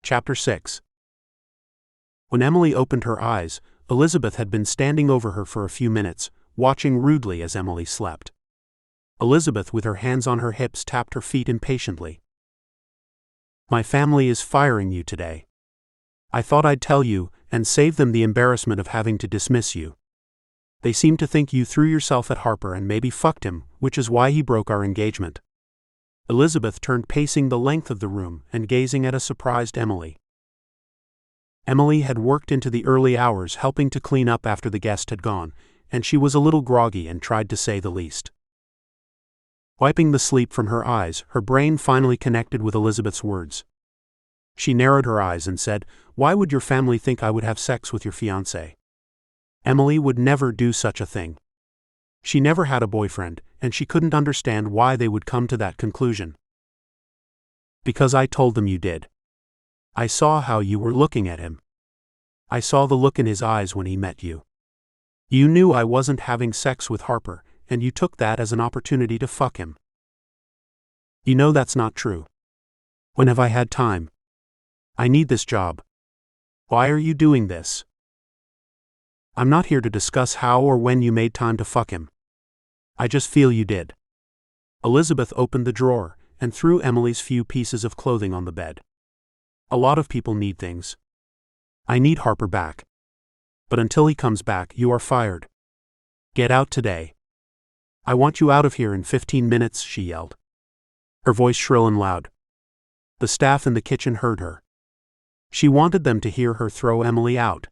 Chapter 6. When Emily opened her eyes, Elizabeth had been standing over her for a few minutes, watching rudely as Emily slept. Elizabeth, with her hands on her hips, tapped her feet impatiently. "My family is firing you today. I thought I'd tell you, and save them the embarrassment of having to dismiss you. They seem to think you threw yourself at Harper and maybe fucked him, which is why he broke our engagement." Elizabeth turned, pacing the length of the room and gazing at a surprised Emily. Emily had worked into the early hours helping to clean up after the guest had gone, and she was a little groggy and tried to say the least. Wiping the sleep from her eyes, her brain finally connected with Elizabeth's words. She narrowed her eyes and said, "Why would your family think I would have sex with your fiancé? Emily would never do such a thing. She never had a boyfriend, and she couldn't understand why they would come to that conclusion." "Because I told them you did. I saw how you were looking at him. I saw the look in his eyes when he met you. You knew I wasn't having sex with Harper, and you took that as an opportunity to fuck him. You know that's not true. When have I had time? I need this job. Why are you doing this? I'm not here to discuss how or when you made time to fuck him. I just feel you did." Elizabeth opened the drawer and threw Emily's few pieces of clothing on the bed. "A lot of people need things. I need Harper back. But until he comes back, you are fired. Get out today. I want you out of here in 15 minutes, she yelled, her voice shrill and loud. The staff in the kitchen heard her. She wanted them to hear her throw Emily out.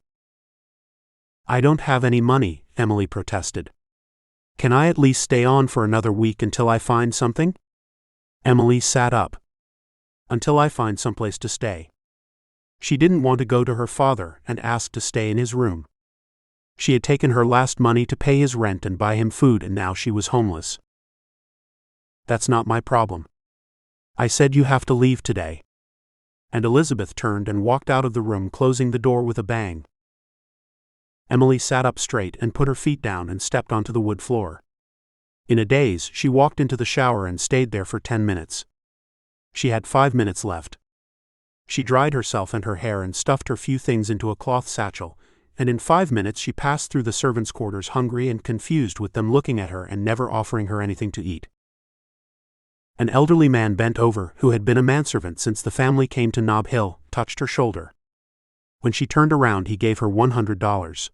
"I don't have any money," Emily protested. "Can I at least stay on for another week until I find something?" Emily sat up. "Until I find someplace to stay." She didn't want to go to her father and ask to stay in his room. She had taken her last money to pay his rent and buy him food, and now she was homeless. "That's not my problem. I said you have to leave today." And Elizabeth turned and walked out of the room, closing the door with a bang. Emily sat up straight and put her feet down and stepped onto the wood floor. In a daze, she walked into the shower and stayed there for 10 minutes. She had 5 minutes left. She dried herself and her hair and stuffed her few things into a cloth satchel, and in 5 minutes she passed through the servants' quarters, hungry and confused, with them looking at her and never offering her anything to eat. An elderly man bent over, who had been a manservant since the family came to Nob Hill, touched her shoulder. When she turned around, he gave her $100.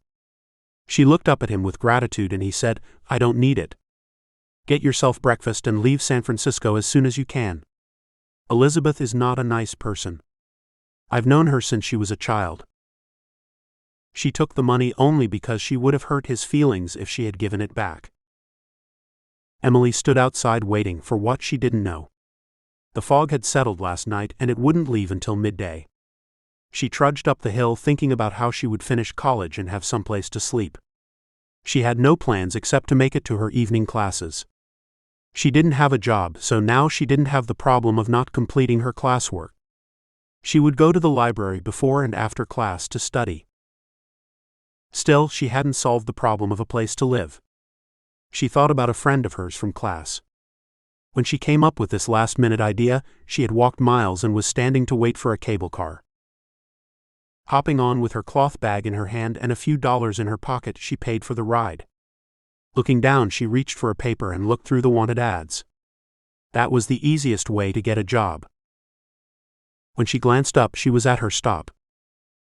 She looked up at him with gratitude and he said, "I don't need it. Get yourself breakfast and leave San Francisco as soon as you can. Elizabeth is not a nice person. I've known her since she was a child." She took the money only because she would have hurt his feelings if she had given it back. Emily stood outside waiting for what she didn't know. The fog had settled last night and it wouldn't leave until midday. She trudged up the hill thinking about how she would finish college and have someplace to sleep. She had no plans except to make it to her evening classes. She didn't have a job, so now she didn't have the problem of not completing her classwork. She would go to the library before and after class to study. Still, she hadn't solved the problem of a place to live. She thought about a friend of hers from class. When she came up with this last-minute idea, she had walked miles and was standing to wait for a cable car. Hopping on with her cloth bag in her hand and a few dollars in her pocket, she paid for the ride. Looking down, she reached for a paper and looked through the wanted ads. That was the easiest way to get a job. When she glanced up, she was at her stop.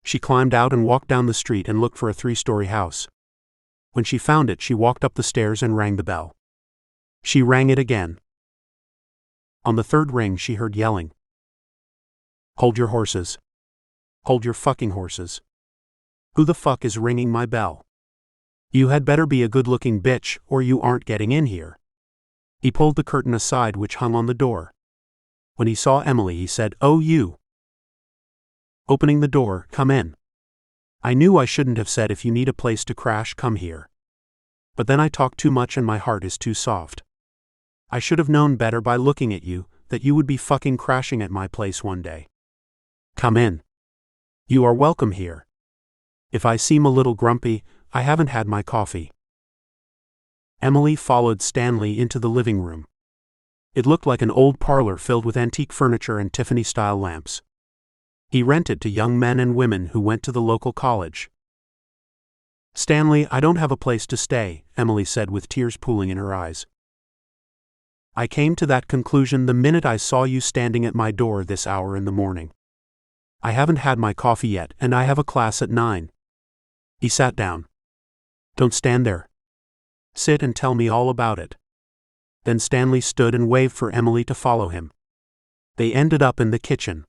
She climbed out and walked down the street and looked for a 3-story house. When she found it, she walked up the stairs and rang the bell. She rang it again. On the 3rd ring, she heard yelling. "Hold your horses. Hold your fucking horses. Who the fuck is ringing my bell? You had better be a good-looking bitch or you aren't getting in here." He pulled the curtain aside which hung on the door. When he saw Emily, he said, "Oh, you." Opening the door, "Come in. I knew I shouldn't have said if you need a place to crash, come here. But then I talk too much and my heart is too soft. I should have known better by looking at you, that you would be fucking crashing at my place one day. Come in. You are welcome here. If I seem a little grumpy, I haven't had my coffee." Emily followed Stanley into the living room. It looked like an old parlor filled with antique furniture and Tiffany-style lamps. He rented to young men and women who went to the local college. "Stanley, I don't have a place to stay," Emily said with tears pooling in her eyes. "I came to that conclusion the minute I saw you standing at my door this hour in the morning. I haven't had my coffee yet, and I have a class at 9. He sat down. "Don't stand there. Sit and tell me all about it." Then Stanley stood and waved for Emily to follow him. They ended up in the kitchen.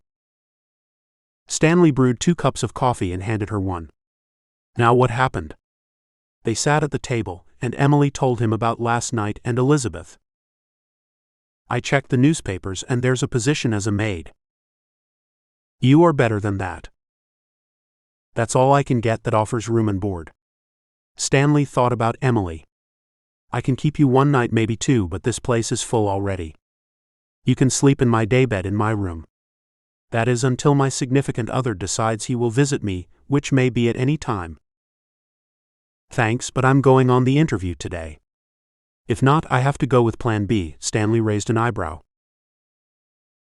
Stanley brewed 2 cups of coffee and handed her one. "Now what happened?" They sat at the table, and Emily told him about last night and Elizabeth. "I checked the newspapers and there's a position as a maid." "You are better than that." "That's all I can get that offers room and board." Stanley thought about Emily. "I can keep you one night, maybe 2, but this place is full already. You can sleep in my daybed in my room. That is until my significant other decides he will visit me, which may be at any time." "Thanks, but I'm going on the interview today. If not, I have to go with Plan B." Stanley raised an eyebrow.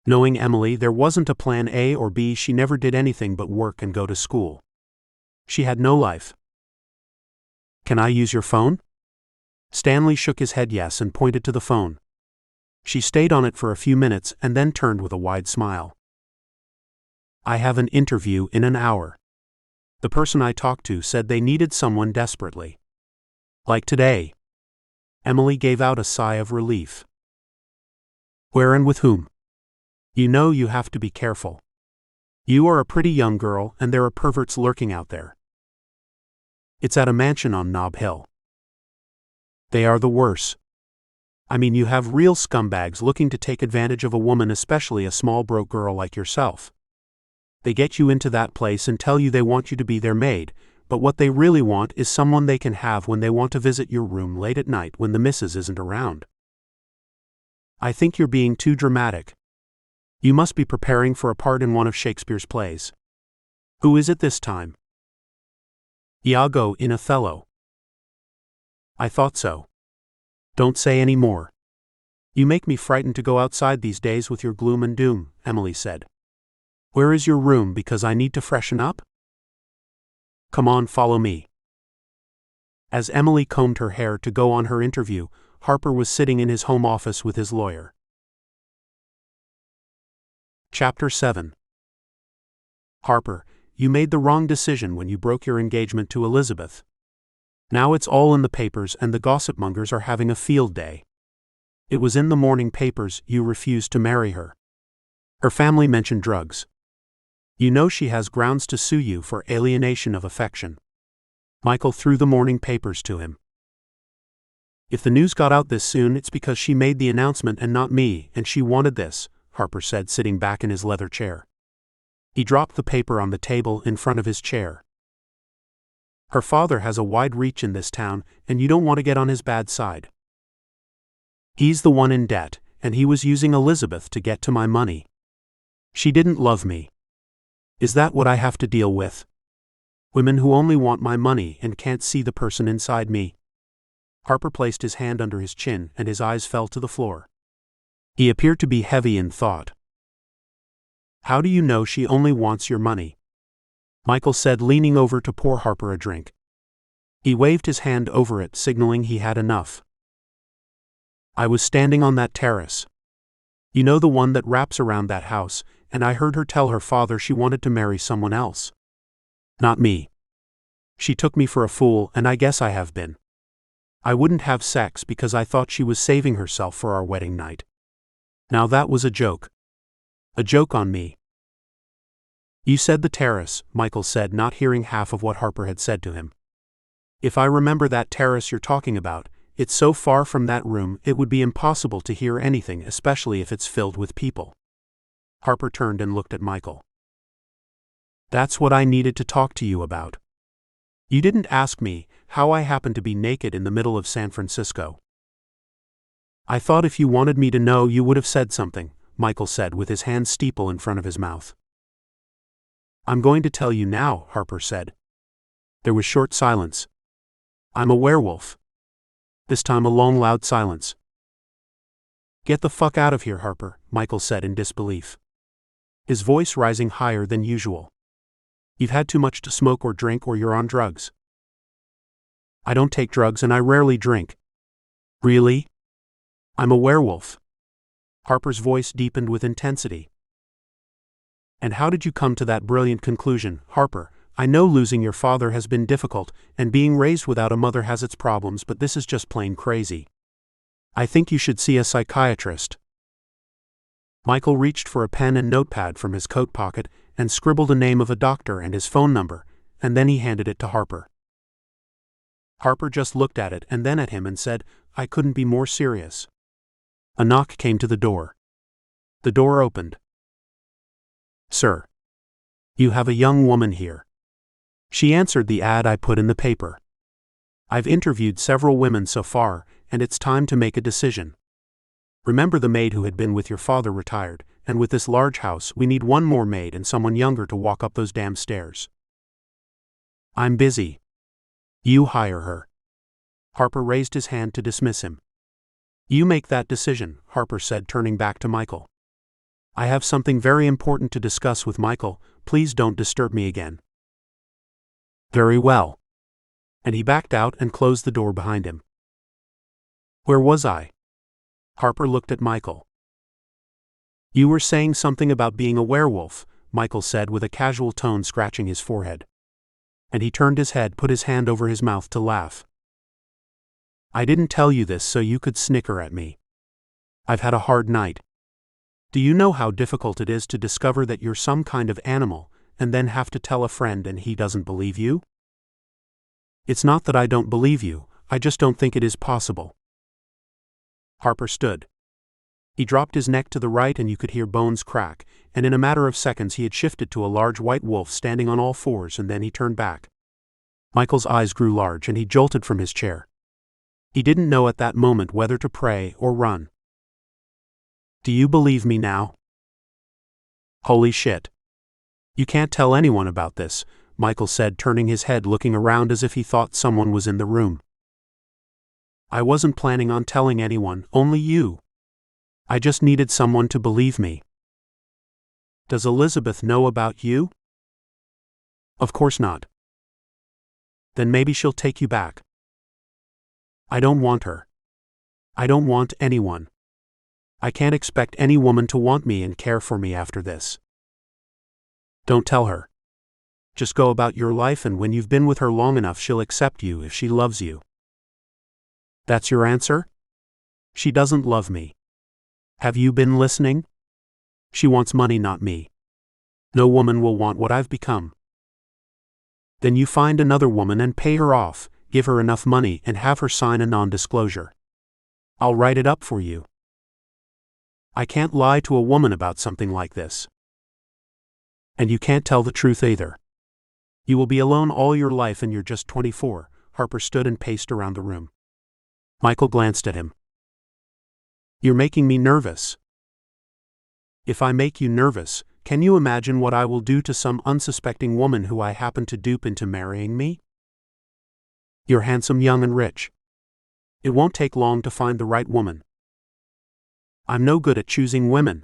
Knowing Emily, there wasn't a Plan A or B. She never did anything but work and go to school. She had no life. "Can I use your phone?" Stanley shook his head yes and pointed to the phone. She stayed on it for a few minutes and then turned with a wide smile. "I have an interview in an hour. The person I talked to said they needed someone desperately. Like today." Emily gave out a sigh of relief. "Where and with whom?" "You know you have to be careful. You are a pretty young girl and there are perverts lurking out there. It's at a mansion on Nob Hill. They are the worst. I mean, you have real scumbags looking to take advantage of a woman, especially a small broke girl like yourself. They get you into that place and tell you they want you to be their maid, but what they really want is someone they can have when they want to visit your room late at night when the missus isn't around. I think you're being too dramatic. You must be preparing for a part in one of Shakespeare's plays. Who is it this time?" "Iago in Othello." "I thought so. Don't say any more. You make me frightened to go outside these days with your gloom and doom," Emily said. "Where is your room, because I need to freshen up?" "Come on, follow me." As Emily combed her hair to go on her interview, Harper was sitting in his home office with his lawyer. Chapter 7. "Harper, you made the wrong decision when you broke your engagement to Elizabeth. Now it's all in the papers and the gossipmongers are having a field day. It was in the morning papers you refused to marry her. Her family mentioned drugs. You know she has grounds to sue you for alienation of affection." Michael threw the morning papers to him. "If the news got out this soon, it's because she made the announcement and not me, and she wanted this," Harper said, sitting back in his leather chair. He dropped the paper on the table in front of his chair. "Her father has a wide reach in this town, and you don't want to get on his bad side. He's the one in debt, and he was using Elizabeth to get to my money. She didn't love me. Is that what I have to deal with? Women who only want my money and can't see the person inside me." Harper placed his hand under his chin and his eyes fell to the floor. He appeared to be heavy in thought. "How do you know she only wants your money?" Michael said, leaning over to pour Harper a drink. He waved his hand over it, signaling he had enough. "I was standing on that terrace. You know, the one that wraps around that house, and I heard her tell her father she wanted to marry someone else. Not me. She took me for a fool, and I guess I have been. I wouldn't have sex because I thought she was saving herself for our wedding night. Now that was a joke. A joke on me." "You said the terrace," Michael said, not hearing half of what Harper had said to him. "If I remember that terrace you're talking about, it's so far from that room it would be impossible to hear anything, especially if it's filled with people." Harper turned and looked at Michael. "That's what I needed to talk to you about. You didn't ask me how I happened to be naked in the middle of San Francisco. I thought if you wanted me to know you would have said something," Michael said with his hand steeple in front of his mouth. "I'm going to tell you now," Harper said. There was short silence. "I'm a werewolf." This time a long, loud silence. "Get the fuck out of here, Harper," Michael said in disbelief. his voice rising higher than usual. You've had too much to smoke or drink, or you're on drugs. I don't take drugs and I rarely drink. Really? I'm a werewolf. Harper's voice deepened with intensity. And how did you come to that brilliant conclusion, Harper? I know losing your father has been difficult, and being raised without a mother has its problems, but this is just plain crazy. I think you should see a psychiatrist. Michael reached for a pen and notepad from his coat pocket and scribbled a name of a doctor and his phone number, and then he handed it to Harper. Harper just looked at it and then at him and said, I couldn't be more serious. A knock came to the door. The door opened. Sir. You have a young woman here. She answered the ad I put in the paper. I've interviewed several women so far, and it's time to make a decision. Remember the maid who had been with your father retired, and with this large house we need one more maid and someone younger to walk up those damn stairs. I'm busy. You hire her. Harper raised his hand to dismiss him. You make that decision, Harper said, turning back to Michael. I have something very important to discuss with Michael. Please don't disturb me again. Very well. And he backed out and closed the door behind him. Where was I? Harper looked at Michael. You were saying something about being a werewolf, Michael said with a casual tone, scratching his forehead. And he turned his head, put his hand over his mouth to laugh. I didn't tell you this so you could snicker at me. I've had a hard night. Do you know how difficult it is to discover that you're some kind of animal, and then have to tell a friend and he doesn't believe you? It's not that I don't believe you, I just don't think it is possible. Harper stood. He dropped his neck to the right and you could hear bones crack, and in a matter of seconds he had shifted to a large white wolf standing on all fours, and then he turned back. Michael's eyes grew large and he jolted from his chair. He didn't know at that moment whether to pray or run. Do you believe me now? Holy shit. You can't tell anyone about this, Michael said, turning his head, looking around as if he thought someone was in the room. I wasn't planning on telling anyone, only you. I just needed someone to believe me. Does Elizabeth know about you? Of course not. Then maybe she'll take you back. I don't want her. I don't want anyone. I can't expect any woman to want me and care for me after this. Don't tell her. Just go about your life, and when you've been with her long enough she'll accept you if she loves you. That's your answer? She doesn't love me. Have you been listening? She wants money, not me. No woman will want what I've become. Then you find another woman and pay her off, give her enough money and have her sign a non-disclosure. I'll write it up for you. I can't lie to a woman about something like this. And you can't tell the truth either. You will be alone all your life and you're just 24. Harper stood and paced around the room. Michael glanced at him. You're making me nervous. If I make you nervous, can you imagine what I will do to some unsuspecting woman who I happen to dupe into marrying me? You're handsome, young and rich. It won't take long to find the right woman. I'm no good at choosing women.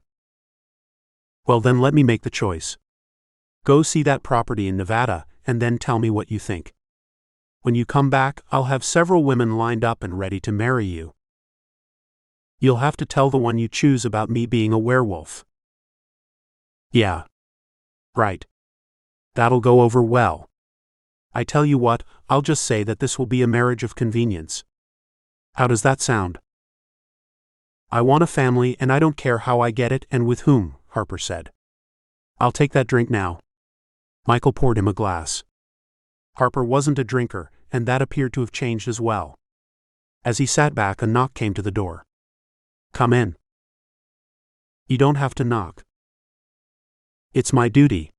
Well then let me make the choice. Go see that property in Nevada, and then tell me what you think. When you come back, I'll have several women lined up and ready to marry you. You'll have to tell the one you choose about me being a werewolf. Yeah. Right. That'll go over well. I tell you what, I'll just say that this will be a marriage of convenience. How does that sound? I want a family and I don't care how I get it and with whom, Harper said. I'll take that drink now. Michael poured him a glass. Harper wasn't a drinker, and that appeared to have changed as well. As he sat back, a knock came to the door. Come in. You don't have to knock. It's my duty.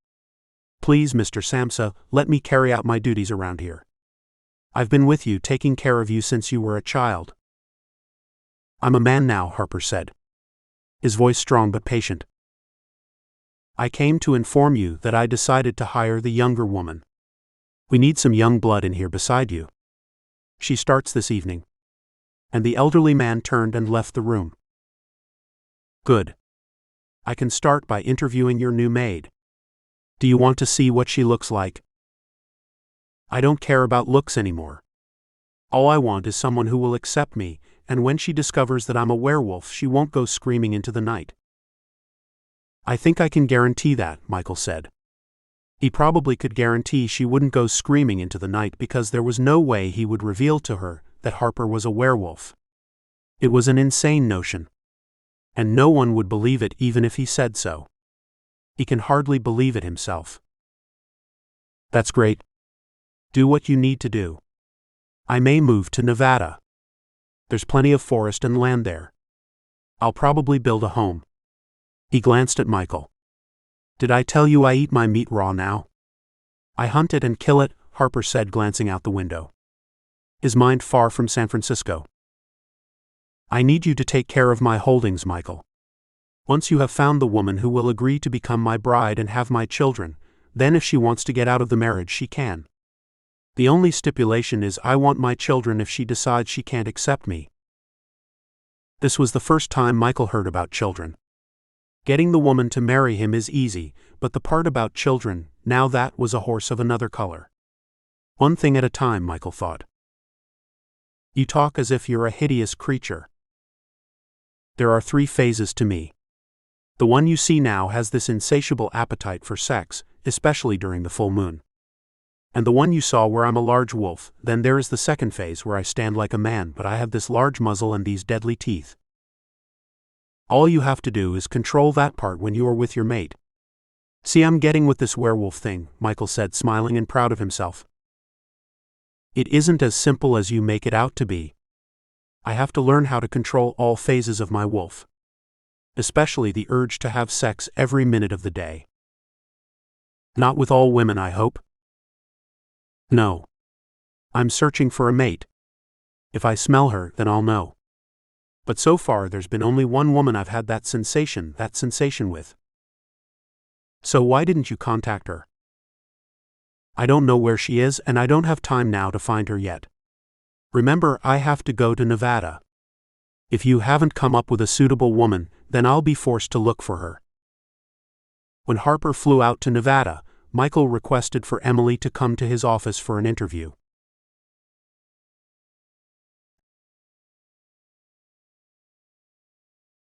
Please, Mr. Samsa, let me carry out my duties around here. I've been with you, taking care of you since you were a child. I'm a man now, Harper said. His voice strong but patient. I came to inform you that I decided to hire the younger woman. We need some young blood in here beside you. She starts this evening. And the elderly man turned and left the room. Good. I can start by interviewing your new maid. Do you want to see what she looks like? I don't care about looks anymore. All I want is someone who will accept me, and when she discovers that I'm a werewolf, she won't go screaming into the night. I think I can guarantee that, Michael said. He probably could guarantee she wouldn't go screaming into the night because there was no way he would reveal to her that Harper was a werewolf. It was an insane notion. And no one would believe it even if he said so. He can hardly believe it himself. That's great. Do what you need to do. I may move to Nevada. There's plenty of forest and land there. I'll probably build a home. He glanced at Michael. Did I tell you I eat my meat raw now? I hunt it and kill it, Harper said, glancing out the window. His mind far from San Francisco. I need you to take care of my holdings, Michael. Once you have found the woman who will agree to become my bride and have my children, then if she wants to get out of the marriage, she can. The only stipulation is I want my children if she decides she can't accept me. This was the first time Michael heard about children. Getting the woman to marry him is easy, but the part about children, now that was a horse of another color. One thing at a time, Michael thought. You talk as if you're a hideous creature. There are 3 phases to me. The one you see now has this insatiable appetite for sex, especially during the full moon. And the one you saw where I'm a large wolf, then there is the second phase where I stand like a man but I have this large muzzle and these deadly teeth. All you have to do is control that part when you are with your mate. See, I'm getting with this werewolf thing, Michael said, smiling and proud of himself. It isn't as simple as you make it out to be. I have to learn how to control all phases of my wolf. Especially the urge to have sex every minute of the day. Not with all women, I hope. No. I'm searching for a mate. If I smell her, then I'll know. But so far there's been only one woman I've had that sensation with. So why didn't you contact her? I don't know where she is and I don't have time now to find her yet. Remember, I have to go to Nevada. If you haven't come up with a suitable woman, then I'll be forced to look for her. When Harper flew out to Nevada, Michael requested for Emily to come to his office for an interview.